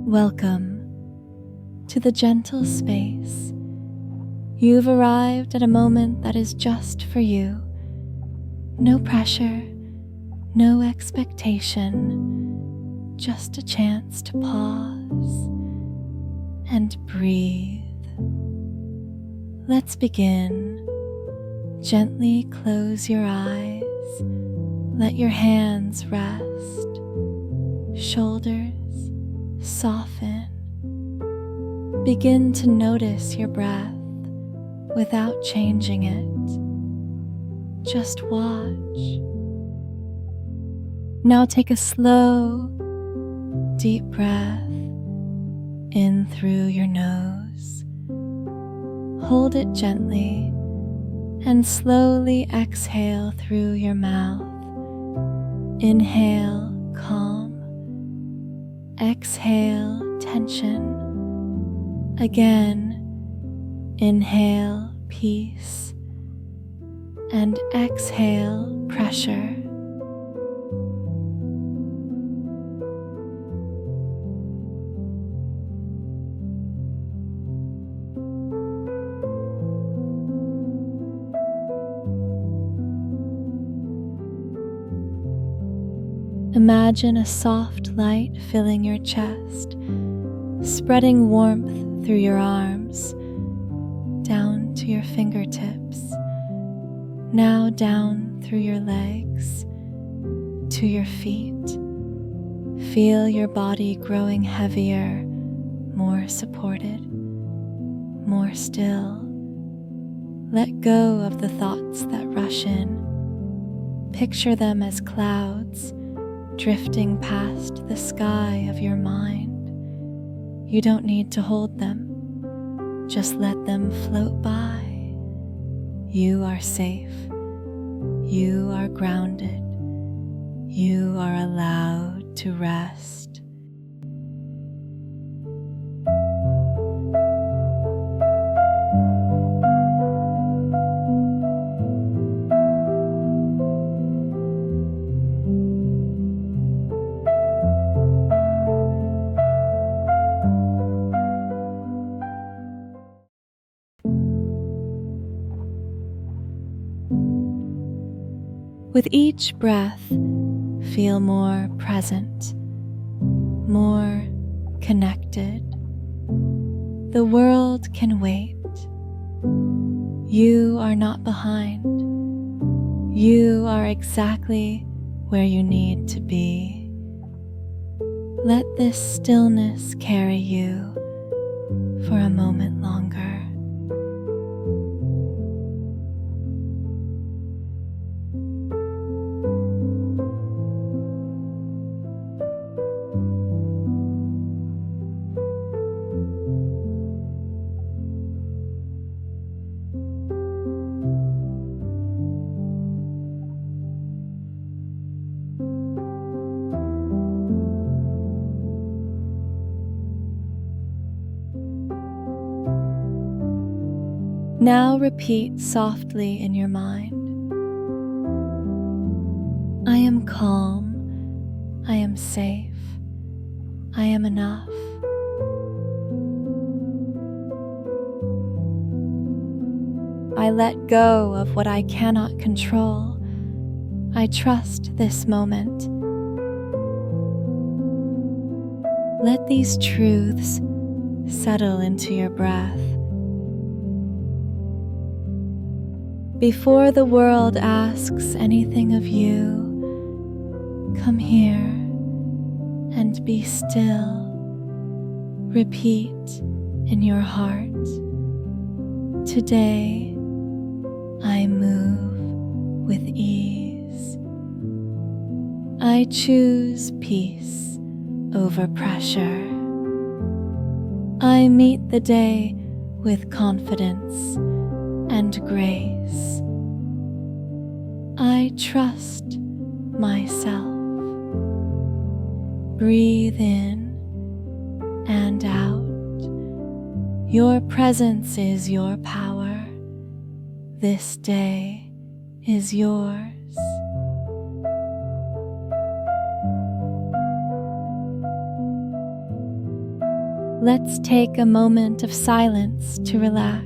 Welcome to the gentle space. You've arrived at a moment that is just for you. No pressure, no expectation, just a chance to pause and breathe. Let's begin. Gently close your eyes. Let your hands rest. Shoulders soften. Begin to notice your breath without changing it. Just watch. Now take a slow, deep breath in through your nose. Hold it gently and slowly exhale through your mouth. Inhale, calm. Exhale, tension. Again, inhale, peace. And exhale, pressure. Imagine a soft light filling your chest, spreading warmth through your arms, down to your fingertips, now down through your legs, to your feet. Feel your body growing heavier, more supported, more still. Let go of the thoughts that rush in. Picture them as clouds drifting past the sky of your mind. You don't need to hold them. Just let them float by. You are safe. You are grounded. You are allowed to rest. With each breath, feel more present, more connected. The world can wait. You are not behind. You are exactly where you need to be. Let this stillness carry you for a moment longer. Now repeat softly in your mind. I am calm. I am safe. I am enough. I let go of what I cannot control. I trust this moment. Let these truths settle into your breath. Before the world asks anything of you, come here and be still. Repeat in your heart, today I move with ease. I choose peace over pressure. I meet the day with confidence and grace. I trust myself. Breathe in and out. Your presence is your power. This day is yours. Let's take a moment of silence to relax.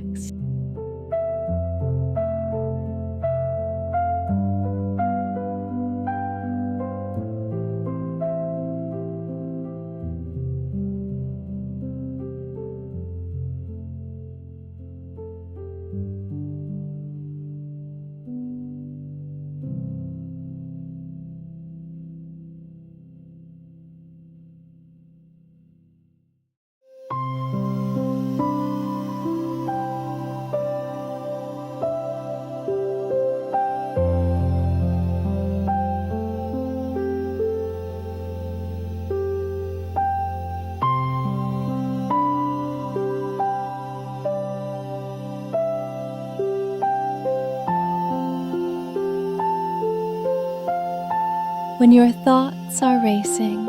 When your thoughts are racing,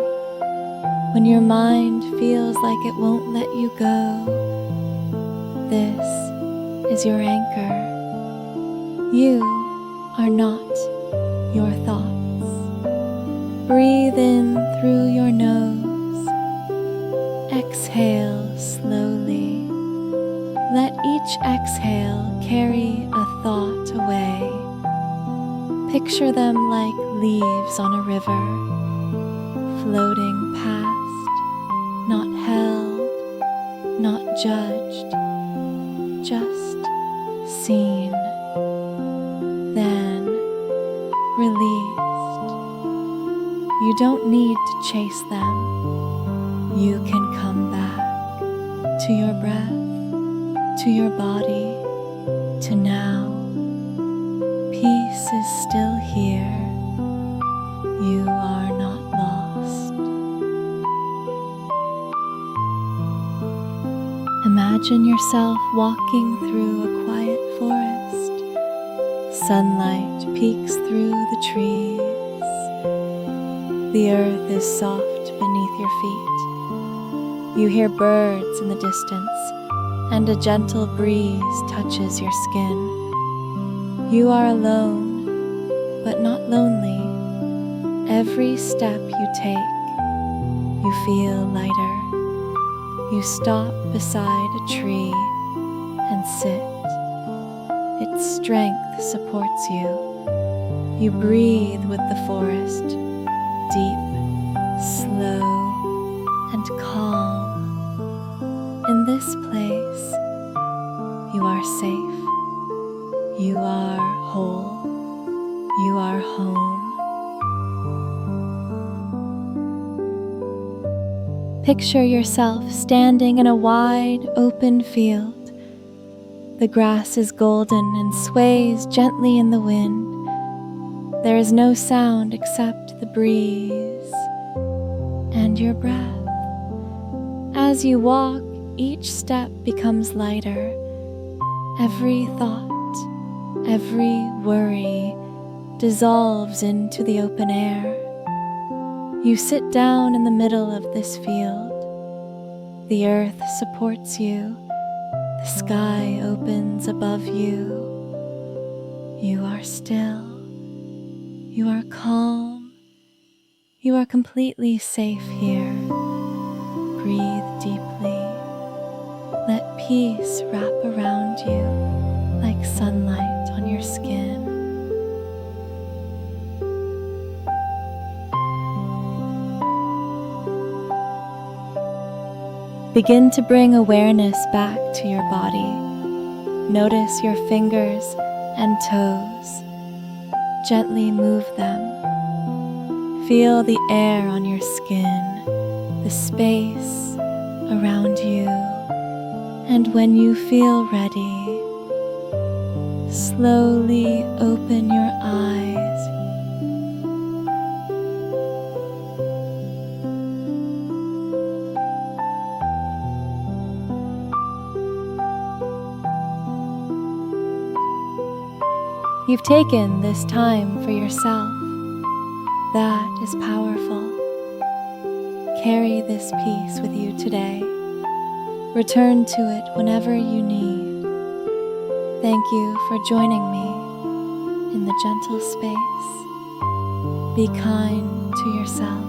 when your mind feels like it won't let you go, this is your anchor. You are not your thoughts. Breathe in through your nose. Exhale slowly. Let each exhale carry a thought away. Picture them like leaves on a river, floating past, not held, not judged, just seen, then released. You don't need to chase them. You can come back to your breath, to your body, to now. Peace is still here. You are not lost. Imagine yourself walking through a quiet forest. Sunlight peeks through the trees. The earth is soft beneath your feet. You hear birds in the distance, and a gentle breeze touches your skin. You are alone, but not lonely. Every step you take, you feel lighter. You stop beside a tree and sit. Its strength supports you. You breathe with the forest, deep, slow, and calm. In this place, you are safe. You are whole. You are home. Picture yourself standing in a wide, open field. The grass is golden and sways gently in the wind. There is no sound except the breeze and your breath. As you walk, each step becomes lighter. Every thought, every worry dissolves into the open air. You sit down in the middle of this field. The earth supports you. The sky opens above you. You are still. You are calm. You are completely safe here. Breathe deeply. Let peace wrap around you like sunlight on your skin. Begin to bring awareness back to your body. Notice your fingers and toes. Gently move them. Feel the air on your skin, the space around you. And when you feel ready, slowly open your eyes. You've taken this time for yourself. That is powerful. Carry this peace with you today. Return to it whenever you need. Thank you for joining me in the gentle space. Be kind to yourself.